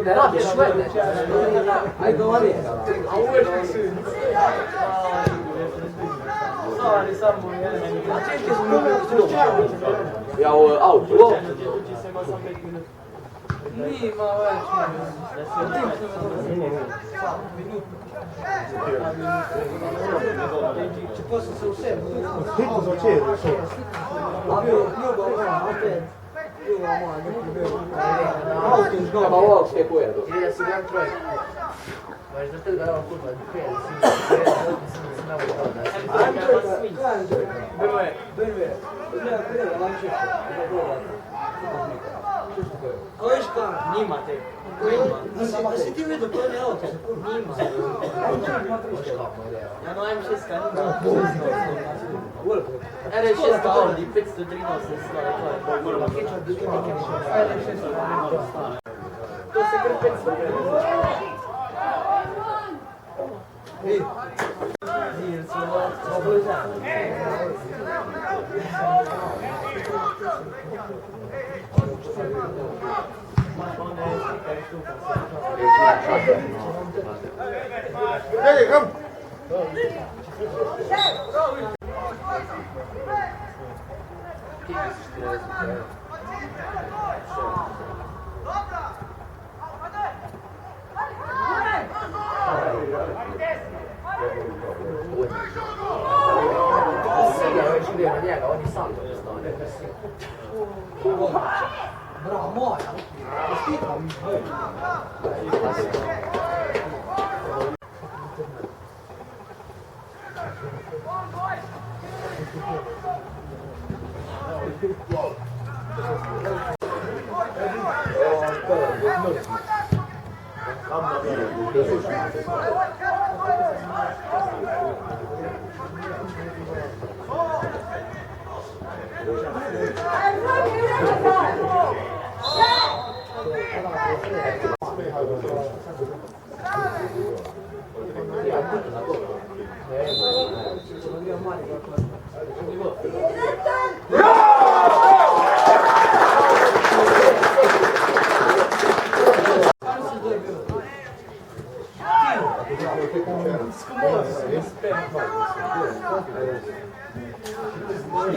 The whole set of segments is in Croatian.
Ne robisz? Szłedę. Miał auto. Mas não tem nada culpa de Asi ti vedo poi le auto, ja no M6 RS6 Audi 513 to se gre 500. Hey, come.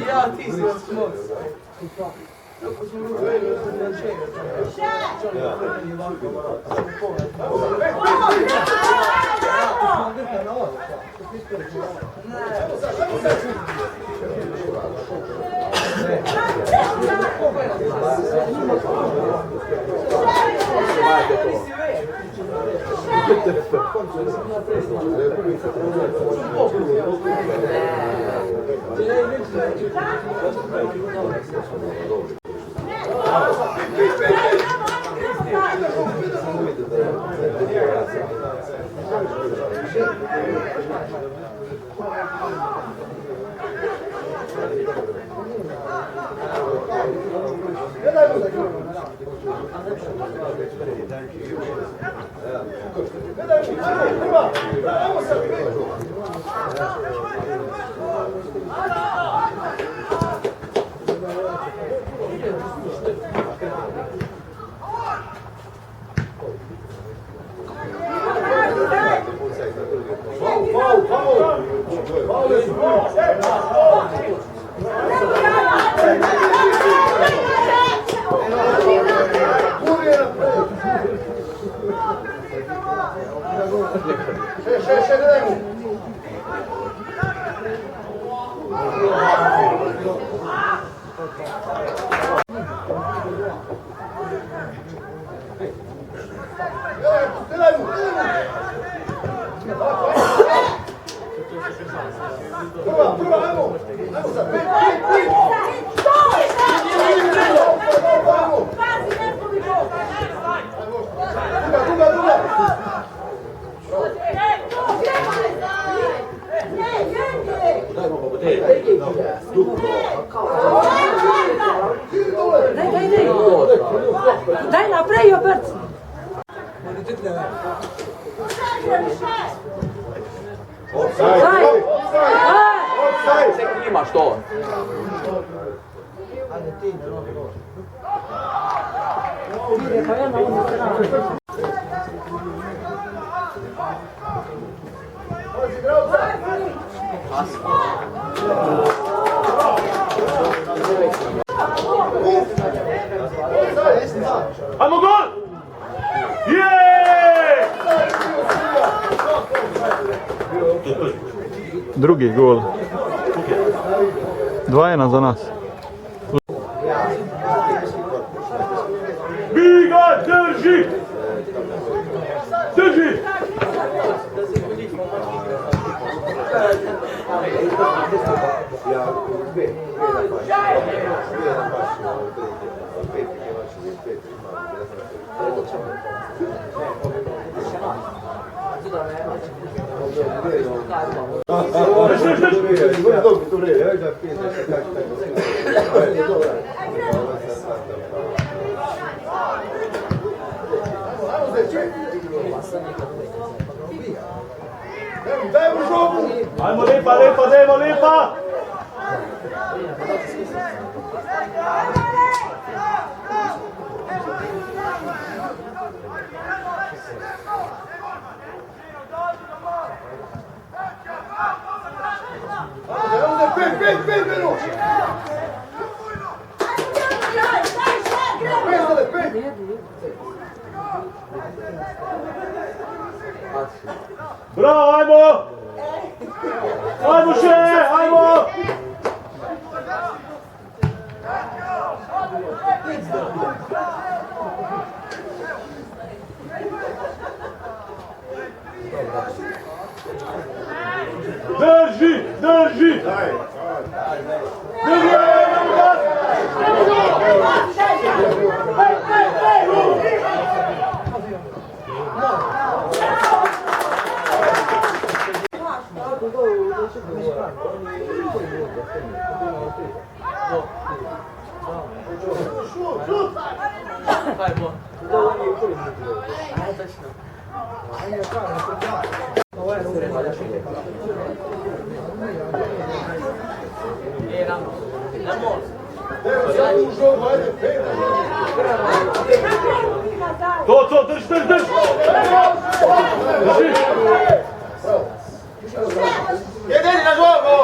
Ja, ti si od smoga. Daj naprej, obrci. Tek imaš to. Pa ja na ovom stranu. Ajmo gol! Jeee! Drugi gol. 2-1 za nas. Biga, drži! Drži! Ajmo lipa, lipa, dajmo lipa! Bravo, ajmo! Ajmo še, ajmo! Drži, drži! Drži! To, drži, drži, drži! Drži! Jedini na žogu!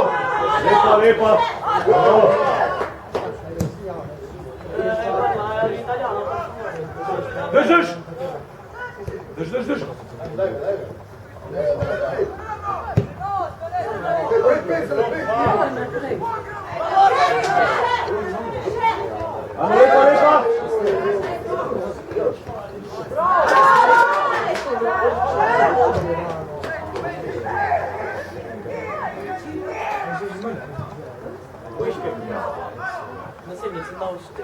Lijepa, lijepa! Bravo! Drž! Drž! Ajmo, lijepa! Non sei mi sembra uscito.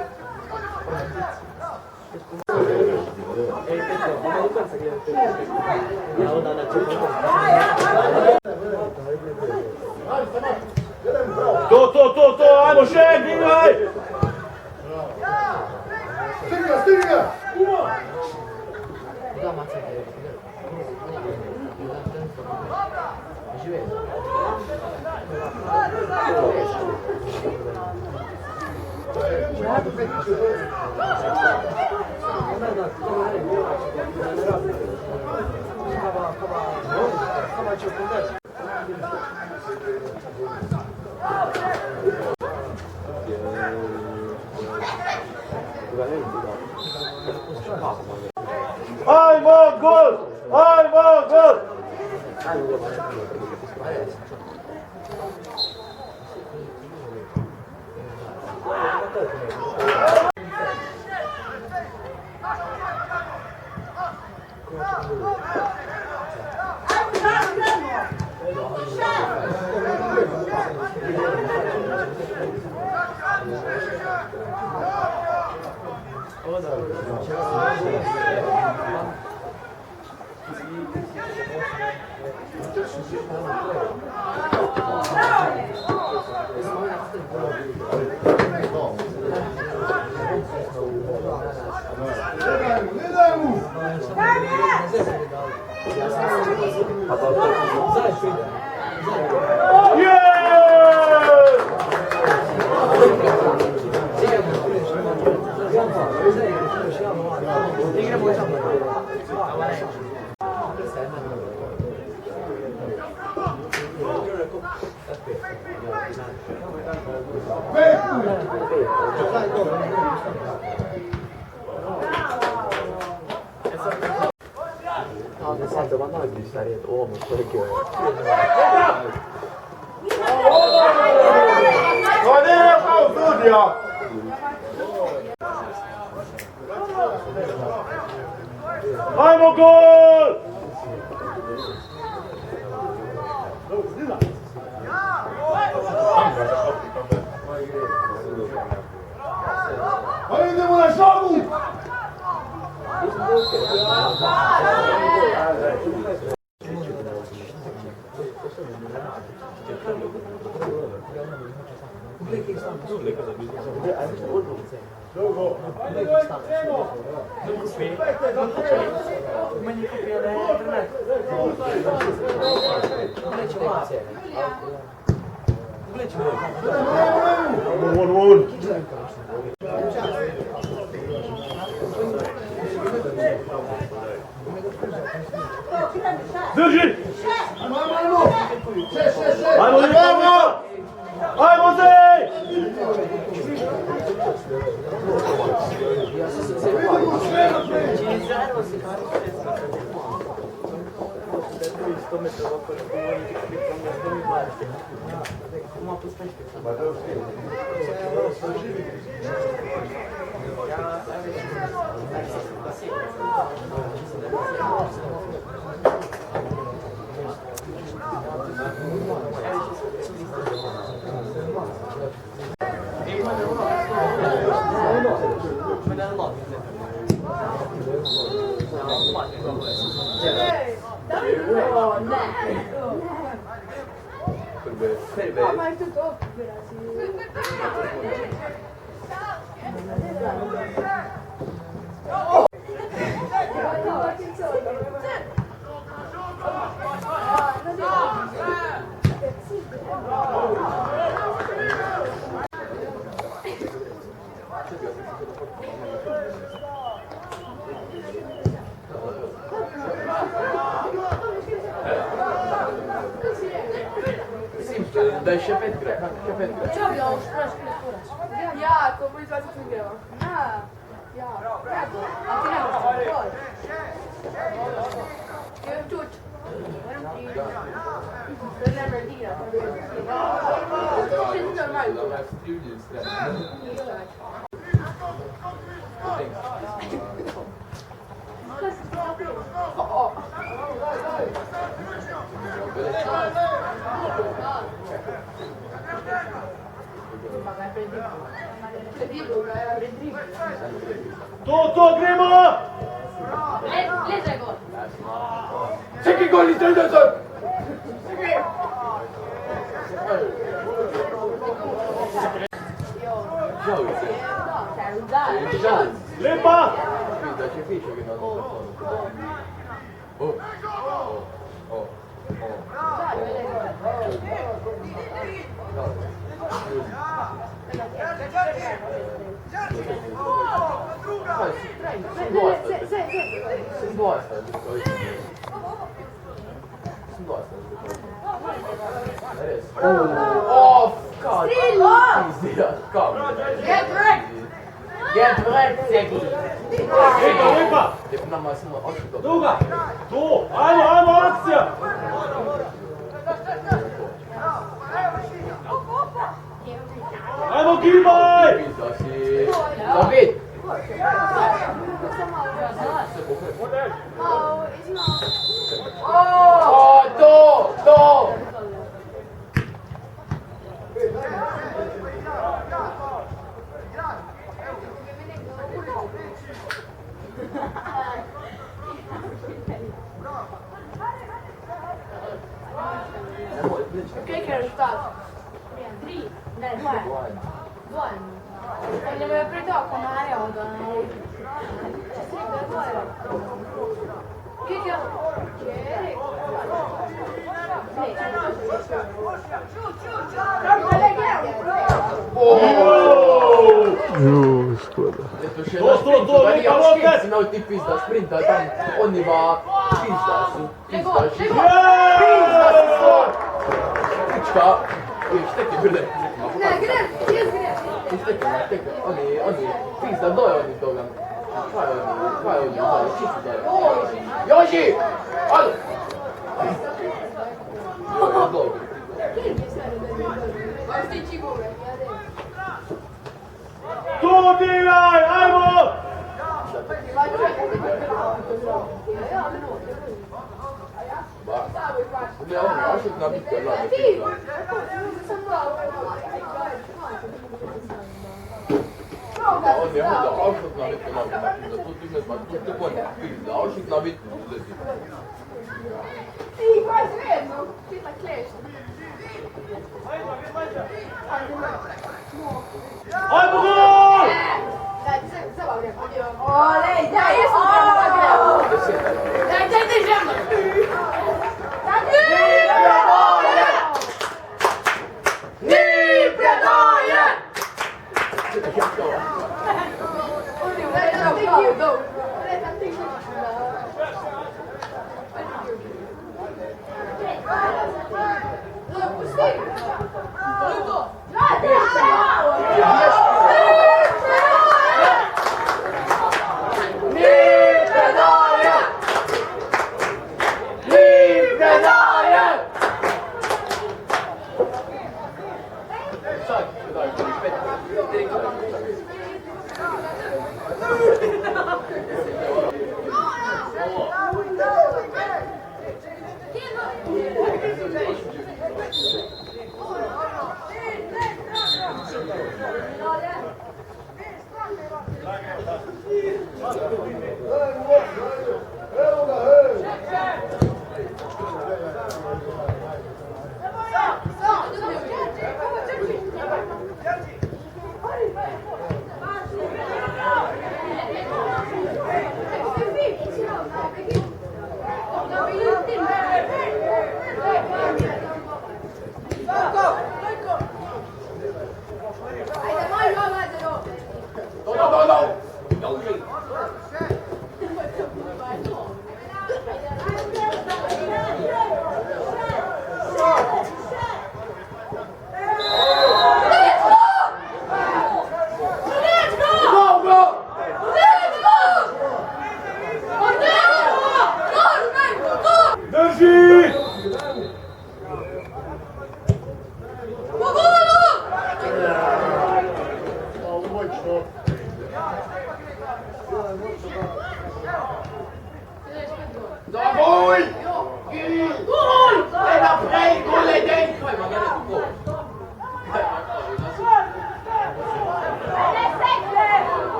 To, ajmo šeg, igraj! Stigni ga! Da, maca. Žive. Ajmo, gol! Sad domandava di stare uomo, perché Ajmo, gol! Ajde, idemo na šalu! One. Drži! Ajmo, lijepo! Ajmo, Zej! Ma è tutto Daj še 5 gre. Čo bi ovo špraški kurac? Ja, ko bo izlaziti igrava. To, gremo! Čekaj gol, izdelio sam! Lepa! Get wrecked, Seki! Lepa! Druga! Tu! Ajmo, akcija! Ajmo, gibaj! Zabit! To! Che è risultato? 3, 2. Vogliamo aprire con un'area o Znao ti pizda sprinta tam, oni va pizda su. Pizda si Pička! Šta ti bile? Ne, Čekaj, oni, pizda, doje oni toga. Kaj je oni, čisto doje. Joži! Alo! Dobro. Tu diraj, ajmo! Ne, on je ošetna bitka, gledaj, pizda. On je onda ošetna bitka, gledaj, pizda. Tu ti me smak, tu te konja, pizda, ošetna bitka, uzeti. Sì, qua si vedono. Qui sta Clash. Ajmo, gol! Dai, se va bene. Oh, lei, dai, io sono dai, diciamo.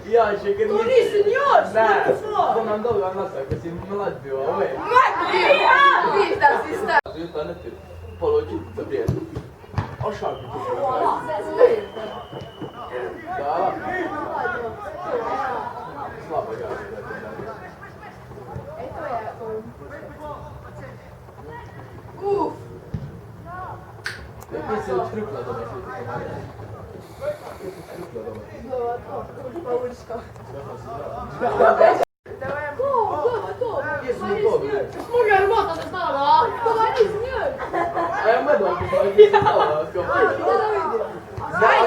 Io c'è che Non è signor, come andavo a nostra così non la più, uè. si sta. Io sto andando un po' lo giù, sapete? Ho sciolto tutto. Da. Slabo ja. Uff. Ja mislim trupla do vas. Smuga armata se stava. Dov'è il signor? A me dopo che stava Dai,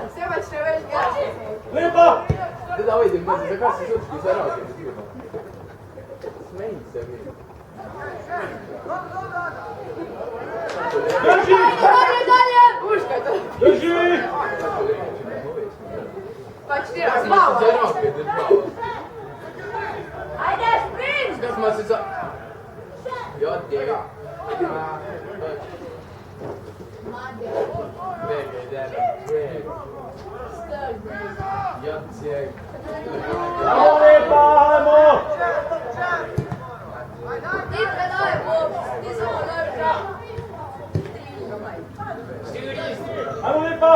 stiamo a cercare. Lipa! Ti da vedi in mezzo a casa sotto ci sarà che ti dico. Smenza che. Drži! Drži! Pa ću ti razmava. Ajde, sprint! Ska smo se za... Ja, det. Ja, det. Ajmo Lipa, ajmo! Ti predaj, Bob. Ti samo dobro. Ajmo Lipa!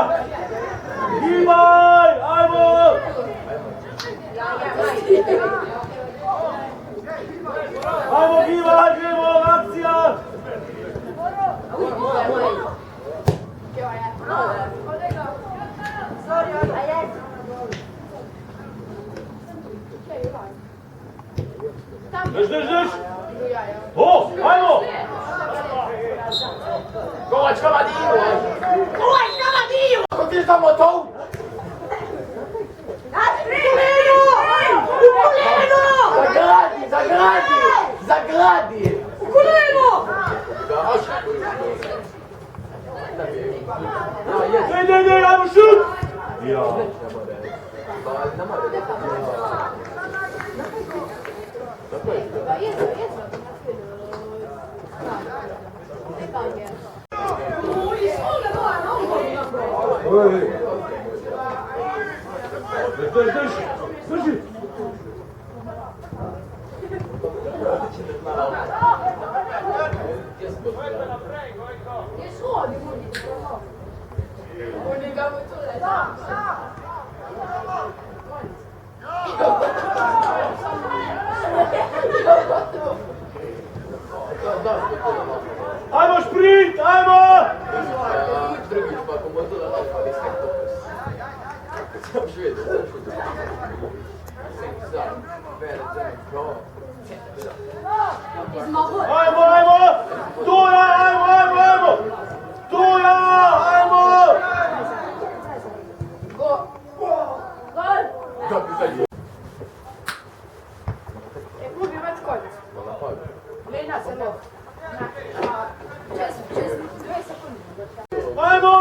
Gibaj! Ajmo! Ajmo gibaj, gremo, akcija! Drž, drž, drž! Ho, ajmo! Kovač, Kavadiju! Kovač, Kavadiju! Ako ti samo to? Zagradi, zagradi! Zagradi! U koleno! Ne, ajmo šut! Ja. Drž, drž! Drži! Ajmo šprint, ajmo! Drugič pa ako možda da naš ali sve to. Sam švedo, sam švedo. Sam, bere, pro. Ajmo, ajmo! Tuja, ajmo, ajmo, ajmo! Tuja, ajmo! Kako sad je? Klubi već konec. Lena se ne. Čez 2 sekunde. Ajmo!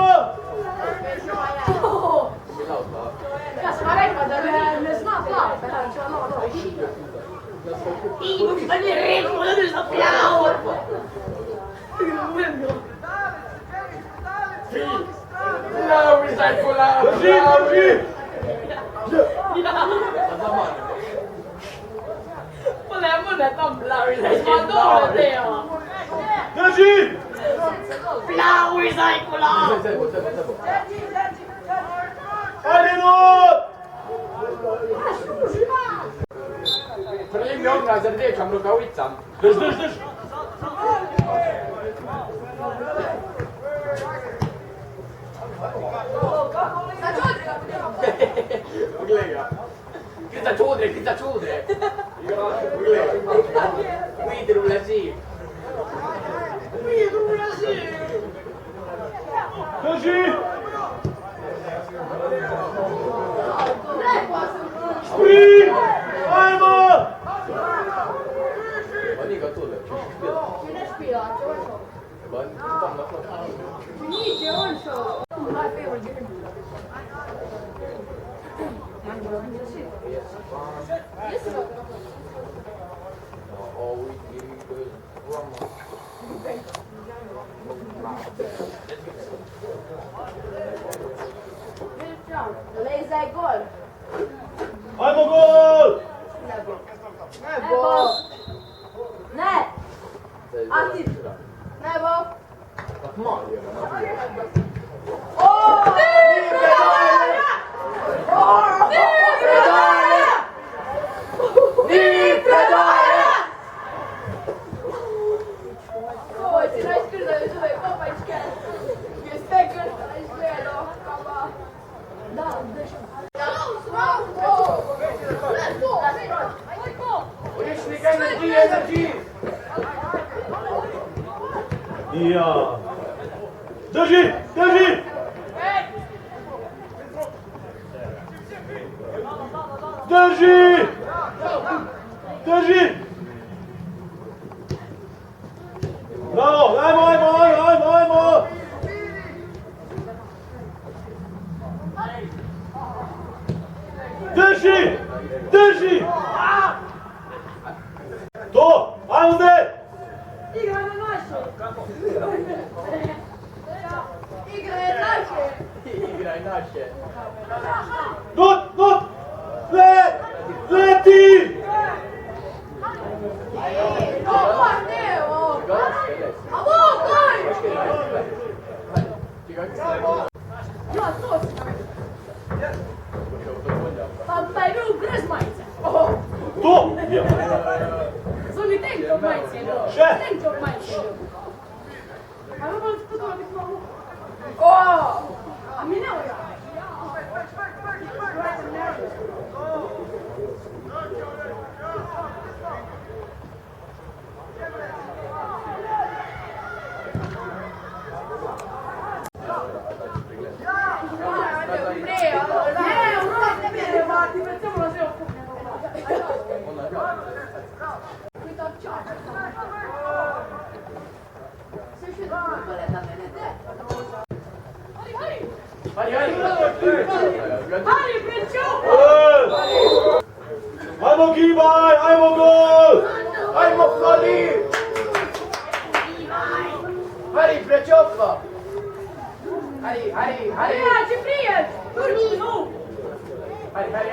Ja sam rekla da ne zna plavati, da će ono doći. I da mi je rekao da ne zna plavati. Lauri, sai kula! Drži, drži! Pa ne bude tam plavi, da smo dobro deo. Drži! Plavi zajkula! Sebo, sebo, sebo. Ajde, not! Prvi mi ognja za rdečam rukavicam. Drž, drž, drž! Začuti ga budemo. Kica čudre. Uidru leži. Drži! Sprint! Ajmo! Ma nije ga tu da ćeš špila. Ti ne špila, će on šo. Ma tam na to. Nije će on šo. My favorite game. Jesi ga? Ovi igri koji vama. Leza je gol. Ajmo gol! Nebo. Ne. Aktiv. Nebo. Mali je. O! Ni predaja! Ni predaja! Ni predaje! Oj, ti najskrzaju iz ove kopačke. Je sve krsta izgledao. Kama. Da, dešam. Ličnik energy! Ja. Drži! Drži! Drži! Drži! Bravo! Ajmo! Drži! Drži! To! Ajmo ne! Igra je naše. Igra je naše. Igraj naše. Not! Leti! Ovo ne, ovo. A ovo goj! Ja, to si. Pa je bio grez majice. To! Ja. Zoni tank top majice je bio. Še? Tank top majice je bio. Ajmo malo to da biti malo. O! A mi ne ovo. Hari, prečupo! Ajmo gibaj! Ajmo gol! Ajmo Fali! Hari, prečopno! Hari! Ja će prijet! Turčki, no! Hari! Hari!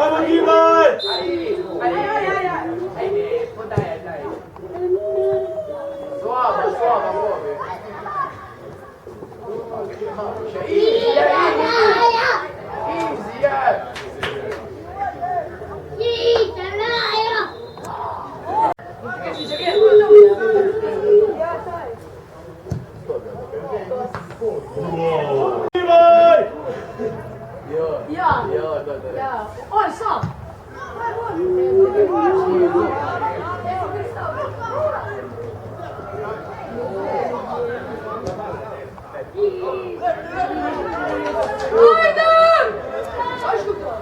Ajmo gibaj! Ajde, podaje, daj. Slaba, Bobi. Easy, Gibaj! Ja. On sam! Ajde! Aşkım da.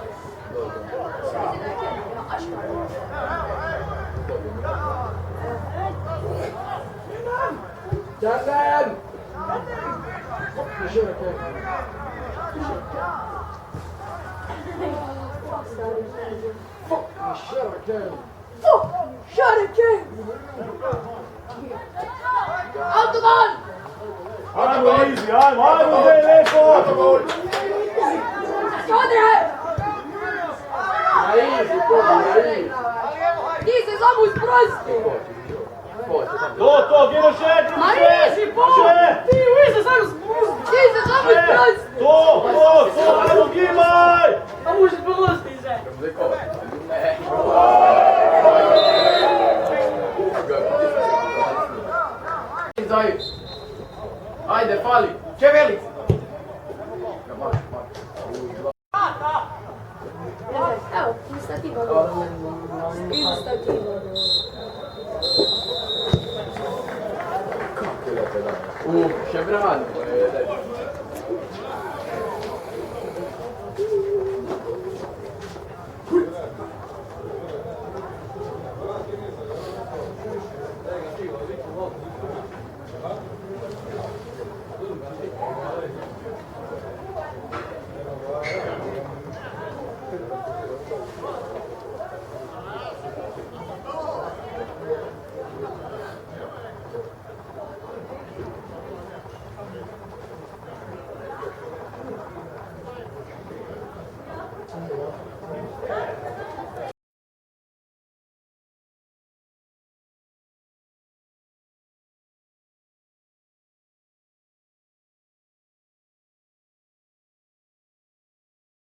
Jangan! Şarkı! Autoban! Ajmo easy, ajmo gdje lepo! Šodre! Ti se samo isprosti! To, gdje može? Ma nisi po! Ti se samo isprosti! Ti se samo isprosti! To, ajmo gibaj! A možeš prosti se! Ajde, Fali! Čevelic! C'è bravo.